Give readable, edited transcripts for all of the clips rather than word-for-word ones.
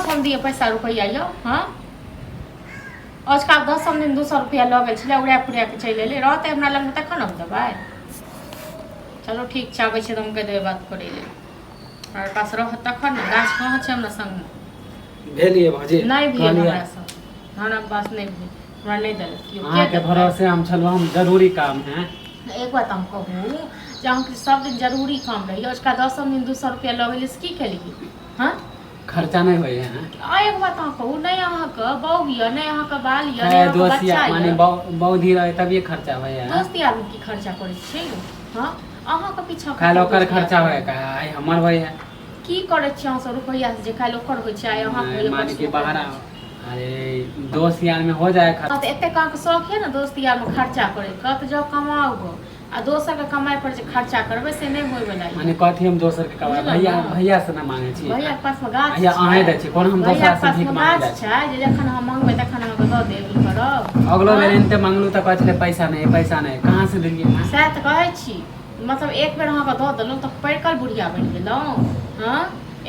दस हम दिए पैसा रुपया यो हाँ आज का 10 दिन 200 रुपया लगे छे उड़ा पुड़ा के चल एले रहते हमरा लग में तखन हम देबै चलो ठीक छै आबै छै त हम कह देबै बात करे ले हमरा पास रह तखन न गाछ कहाँ छै हमरा संग में भेलिए भौजी नहीं भेल हमरा सब हमरा पास नहीं भेल हमरा नहीं देलक अहाँ के भरोसे हम चलो हम जरूरी काम है एक बात हम कहूँ जे अहाँके सब दिन जरूरी काम रही आज का 10 दिन 200 रुपया लगेले से की केलिए हाँ खर्चा नहीं होए है आ एक बात अहाँ कहू नहीं अहाँके बहू या नहीं अहाँके बाल या नहीं अहाँके दोस्तिया बच्चा माने या बौधी रहे तभी खर्चा होए है दोस्ती आदमी की खर्चा करे छै हाँ अहाँके पीछा काल ओकर खर्चा होए का आई हमर होए है की करे छी अहाँ 100 रुपया से जे काल ओकर होय छै आई अहाँ मान के बाहर अरे दोस्त यार में हो जाए खर्चा तो एते का के शौक है ना दोस्त यार में खर्चा करे कत जाओ कमाओ गो आ दोसर के कमाई पर जे खर्चा करबे से नहीं होय वाला माने कथि हम दोसर के कमाई भैया से ना मांगे छी भैया के पास में गाछ भैया आहे दे छी कोन हम दोसर से भीख मांगे छै जे जखन हम मांगबै तखन हम द देब करब अगलो बेर इनते मांगलू त कहले पैसा नहीं कहां से देलिए सैह त कहै छी मतलब एक बेर अहाँ के द देलौ त पैरकल बुढ़िया बन गेलौ हां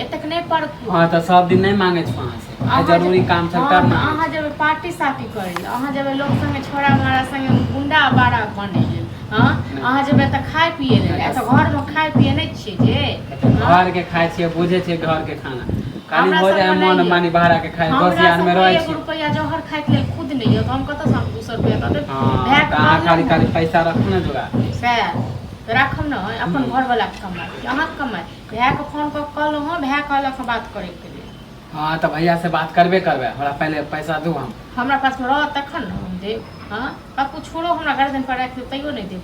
एतक नहीं पर हां त सब दिन नहीं मांगे छी वहां से जरूरी काम चलता ना अहाँ जब पार्टी साटी करे अहाँ जब लोग संगे छोरा मारा संगे गुंडा बाड़ा बने हां अहाँ जब त खाए पिए ले त घर में खाए पिए नहीं छी जे घर के खाए छी बुझे छी घर के खाना काली हो जाए मन मानी बाहर के खाए 10 यार में रह छी 1 रुपया जहर खाए के लेल खुद नहीं है तो हम कत से 200 रुपया द देब हां त खाली पैसा रखू ना जोगा सैह राखम न अपन घर वाला के कमाई अहाँ के कमाई भैया के फोन कर कहलो हां भैया कहलक बात करे के लिए हां त भैया से बात करबे हमरा पहले पैसा दू हमरा पास में रह तखन न हम देब हां कब छोड़ो हमरा गर्दन पर राख तैयो नहीं देब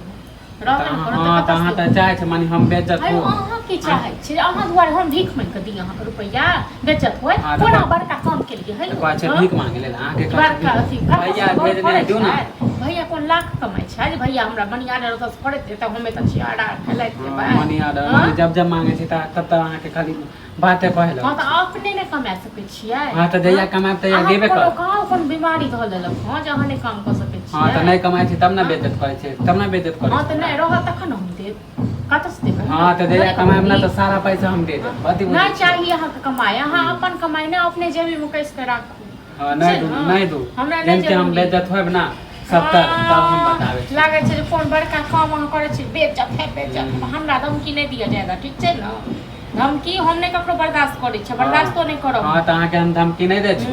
रह हां त अहाँ त चाहे छ मानी हम बेइज्जत हो अहाँ की चाहे छी अहाँ दुआरे हम भीख मांग के दी अहाँ रुपया बेइज्जत होय कोना बड़का काम के लिए है कहै छै भीख मांगे ले अहाँ के बड़का अथी भैया भेज दे दियो ना भैया कोन लाख कमाई छै भैया हमरा मनी आर्डर त पड़े त हमें त छी आर्डर खेलाइत के बाद मनी आर्डर जब मांगे छी तब अहाँ के खाली बाते कहले हां त अपने ने कमा सकै छियै हां त जइया कमाब त या देबे कर कहाँ अपन बीमारी ध लेलक हां जे अहाँ ने काम क सकै छियै हां त नहीं कमाई छी तब ना बेइज्जत करे छी तब ना बेइज्जत करे हां त नहीं रह तखन हम देब कत से देब हां त जइया कमाब ना त सारा पैसा हम दे देब अति नहीं चाहिए अहाँ के कमाई अहाँ अपन कमाई ना अपने जेबी में कैस के राखू हां नहीं दू जंते हम बेइज्जत होब ना सब तब हम बतावे लागे छै कोन बड़का काम अहाँ करे छी बेइज्जत हमरा धमकी नहीं दिया जाएगा ठीक छै ना धमकी हम नहीं ककरो बर्दाश्त करे छै बर्दाश्त तो नहीं करब हां त अहाँ के हम धमकी नहीं दे छी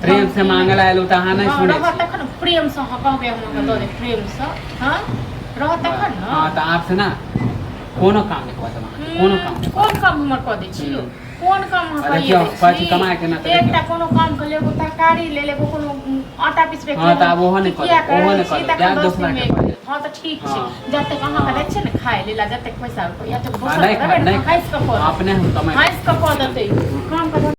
प्रेम से मांगला आलू त अहाँ नहीं सुने छी तखन प्रेम से अहाँ कहबे हम द दे प्रेम से हां रह तखन ना हां त आप से ना कोनो काम नहीं कहत कोन काम हमर क दै छी कोन काम हम कहिए पाछी कमा के ना त एकटा कोनो काम कर लेबो तरकारी ले लेबो कोनो आटा पिसबे हां त अब ओहो नहीं कर जा दोसरा के हां त ठीक छै जब तक अहाँ करे छै ने खाए लेला जब तक पैसा रुपया तक नहीं दोसर अपने हम कमाई अपने हम कमाई खाइस क क देतै काम